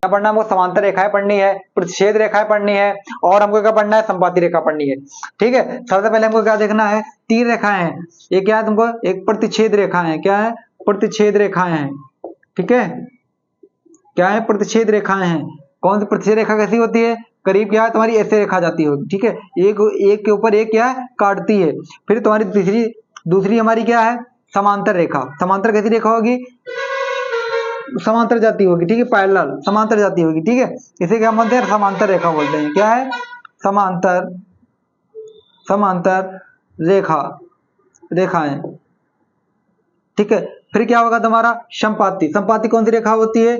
क्या पढ़ना है हमको? समांतर रेखाएं पढ़नी है, प्रतिच्छेद रेखाएं पढ़नी है, और हमको क्या पढ़ना है? संपाती रेखा पढ़नी है। ठीक है, सबसे पहले हमको क्या देखना है? तीन रेखाएं हैं, ये क्या है तुमको? एक प्रतिच्छेद रेखा है। क्या है? प्रतिच्छेद रेखाएं हैं। ठीक है, क्या है? प्रतिच्छेद रेखाएं हैं। कौन सी प्रतिच्छेद रेखा कैसी होती है? करीब क्या है तुम्हारी ऐसे रेखा जाती होगी। ठीक है, एक के ऊपर एक क्या है? काटती है। फिर तुम्हारी दूसरी हमारी क्या है? समांतर रेखा। समांतर कैसी रेखा होगी? समांतर जाती होगी। ठीक है, पैरेलल समांतर जाती होगी। ठीक है, इसे क्या बोलते हैं? समांतर रेखा बोलते हैं। क्या है? समांतर रेखाएं। ठीक है, फिर क्या होगा तुम्हारा? संपाती। संपाती कौन सी रेखा होती है?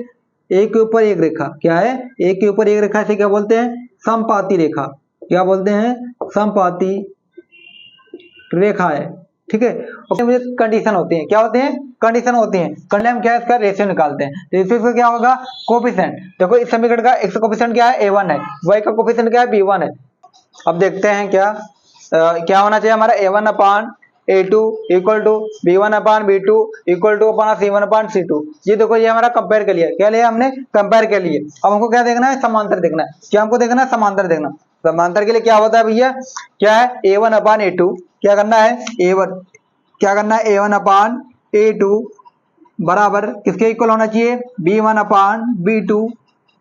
एक के ऊपर एक रेखा। क्या है? एक के ऊपर एक रेखा, इसे क्या बोलते हैं? संपाती रेखा। क्या बोलते हैं? संपाती रेखा है। ठीक है, मुझे कंडीशन होती है। क्या होते हैं? कंडीशन होती है। कंडीशन हम क्या है? इसका रेशियो निकालते हैं। रेशियो से क्या होगा? कोफिशिएंट। देखो इस समीकरण का x का कोफिशिएंट क्या है? a1 है, y का कोफिशिएंट क्या है? b1 है। अब देखते हैं क्या होना चाहिए हमारा? a1 upon a2 equal to b1 upon b2 equal to अपना c1 अपान c2। ये देखो, ये हमारा कंपेयर कर लिया। क्या लिया हमने? कंपेयर कर लिए। अब हमको क्या देखना है? समांतर देखना है। क्या हमको देखना है? समांतर देखना। समांतर के लिए क्या होता है भैया? क्या है? a1 upon a2। क्या करना है? क्या करना है? a1 अपान a2 बराबर किसके इक्वल होना चाहिए? b1 upon b2।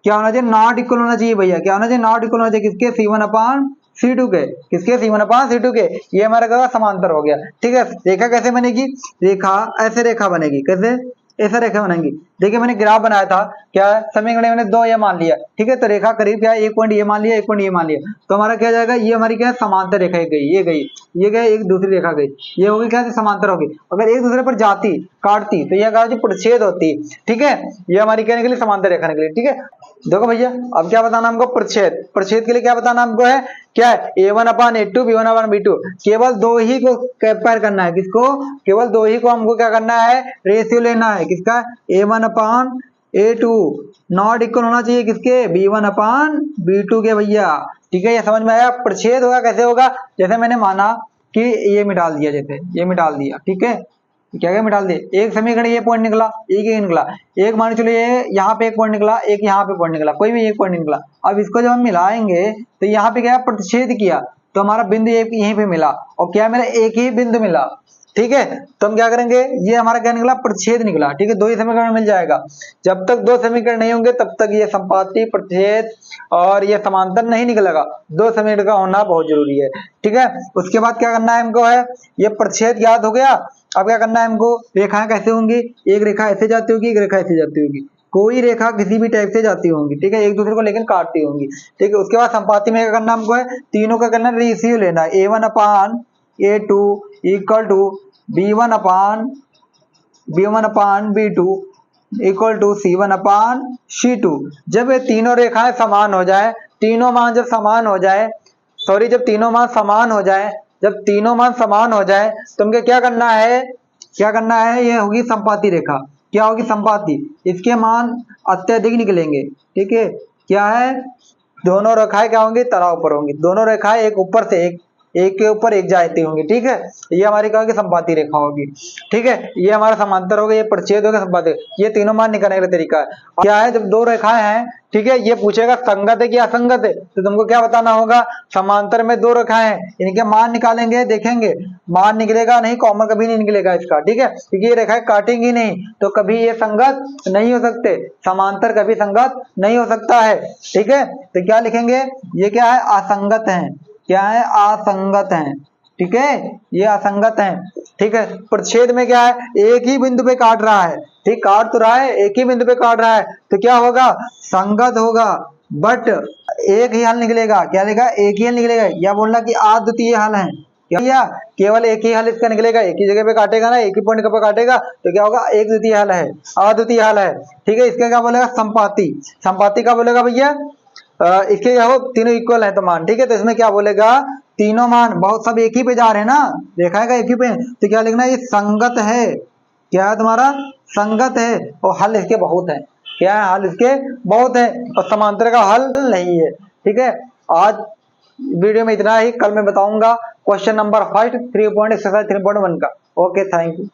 क्या होना चाहिए? नॉट इक्वल होना चाहिए भैया। क्या होना चाहिए? नॉट इक्वल होना चाहिए किसके? c1 अपान c2 के। किसके? c1 अपान c2 के। ये हमारा क्या? समांतर हो गया। ठीक है, रेखा कैसे बनेगी? रेखा ऐसे रेखा बनेगी। कैसे? ऐसा रेखा बनेगी। देखिए मैंने ग्राफ बनाया था। क्या है? समीकरण मैंने दो ये मान लिया। ठीक है, तो रेखा करीब क्या है? एक पॉइंट ये मान लिया, एक पॉइंट ये मान लिया, तो हमारा क्या जाएगा? ये हमारी क्या है? समांतर रेखा गई, ये गई, ये गई, एक दूसरी रेखा गई, ये होगी क्या? समांतर होगी। अगर एक दूसरे पर जाती, काटती, तो यह क्या होती? प्रतिच्छेद होती। ठीक है, ये हमारी क्या निकली? समांतर रेखा निकली। ठीक है, देखो भैया अब क्या बताना हमको? प्रतिच्छेद। प्रतिच्छेद के लिए क्या बताना हमको है? क्या है? a1 upon a2 b1 upon b2। केवल दो ही को कंपेयर करना है। किसको? केवल दो ही को हमको क्या करना है? रेशियो लेना है। किसका? a1 upon a2 not equal होना चाहिए किसके? b1 अपान b2 के भैया। ठीक है, ये समझ में आया? प्रतिच्छेद होगा कैसे होगा? जैसे मैंने माना कि ये मिटा दिया, जैसे ये मिटा दिया। ठीक है, क्या क्या मिटा दिए? एक समीकरण ये पॉइंट निकला, एक ही निकला, एक मान चलो ये यहाँ पे एक पॉइंट निकला, एक यहाँ पे पॉइंट निकला, कोई भी एक पॉइंट निकला। अब इसको जब हम मिलाएंगे तो यहाँ पे क्या? प्रतिच्छेद किया, तो हमारा बिंदु यहीं पे मिला, और क्या मिला? एक ही बिंदु मिला। ठीक है, तो हम क्या करेंगे? ये हमारा क्या निकला? प्रतिच्छेद निकला। ठीक है, दो ही समीकरण मिल जाएगा। जब तक दो समीकरण नहीं होंगे तब तक ये संपाती, प्रतिच्छेद और ये समांतर नहीं निकलेगा। दो समीकरण का होना बहुत जरूरी है। ठीक है, उसके बाद क्या करना है हमको? है ये प्रतिच्छेद याद हो गया। अब क्या करना है हमको? रेखाएं कैसे होंगी? एक रेखा ऐसे जाती होगी, एक रेखा ऐसे जाती होगी। कोई रेखा किसी भी टाइप से जाती होंगी। ठीक है, एक दूसरे को लेकिन काटती होंगी। ठीक है, उसके बाद संपाती में क्या करना हमको? है तीनों का करना रेशियो लेना है। a1 upon a2 equal to b1 upon b2 equal to c1 upon c2। जब ये तीनों रेखाएं समान हो जाए, तीनों मान जब समान हो जाए, जब तीनों मान समान हो जाए, जब तीनों मान समान हो जाए, तो हमको क्या करना है? क्या करना है? ये होगी संपाती रेखा। क्या होगी? संपाती। इसके मान अत्यधिक निकलेंगे। ठीक है, क्या है? दोनों रेखाएं क्या होंगी? तराव पर होंगी। दोनों रेखाएं एक ऊपर से एक के ऊपर एक जाती होंगी। ठीक है, ये हमारी क्या होगी? संपाती रेखा होगी। ठीक है, ये हमारा समांतर हो गया, ये प्रतिच्छेद हो गया, संपाती। ये तीनों मान निकालने का तरीका है। क्या है? जब दो रेखाएं हैं, ठीक है, ये पूछेगा संगत है कि असंगत है, तो तुमको क्या बताना होगा? समांतर में दो रेखाएं हैं, इनके मान निकालेंगे, देखेंगे मान निकलेगा नहीं, कॉमन कभी नहीं निकलेगा इसका। ठीक है, क्योंकि ये रेखाएं काटेंगी नहीं, तो कभी ये संगत नहीं हो सकते, समांतर कभी संगत नहीं हो सकता है। ठीक है, तो क्या लिखेंगे? ये क्या है? असंगत है। क्या है? असंगत है। ठीक है, ये असंगत है। ठीक है, प्रतिच्छेद में क्या है? एक ही बिंदु पे काट रहा है। ठीक, काट तो रहा है, एक ही बिंदु पे काट रहा है, तो क्या होगा? संगत होगा, बट एक ही हल निकलेगा। क्या लिखा? एक ही हल निकलेगा। या बोलना कि अद्वितीय हल है। क्या? केवल एक ही हल इसका निकलेगा, एक ही जगह पे काटेगा ना, एक ही पॉइंट पे काटेगा, तो क्या होगा? एक द्वितीय हल है, अद्वितीय हल है। ठीक है, इसका क्या बोलेगा? संपाती। संपाती का बोलेगा भैया? इसके क्या हो? तीनों इक्वल है तो मान। ठीक है, तो इसमें क्या बोलेगा? तीनों मान बहुत सब एक ही पे जा रहे हैं ना, रेखाएं एक ही पे, तो क्या लिखना? ये संगत है। क्या है तुम्हारा? संगत है, और हल इसके बहुत है। क्या है? हल इसके बहुत है, और समांतर का हल नहीं है। ठीक है, आज वीडियो में इतना ही। कल मैं बताऊंगा क्वेश्चन नंबर 5 3 पॉइंट एक्सरसाइज 3.1 का। Okay, thank you.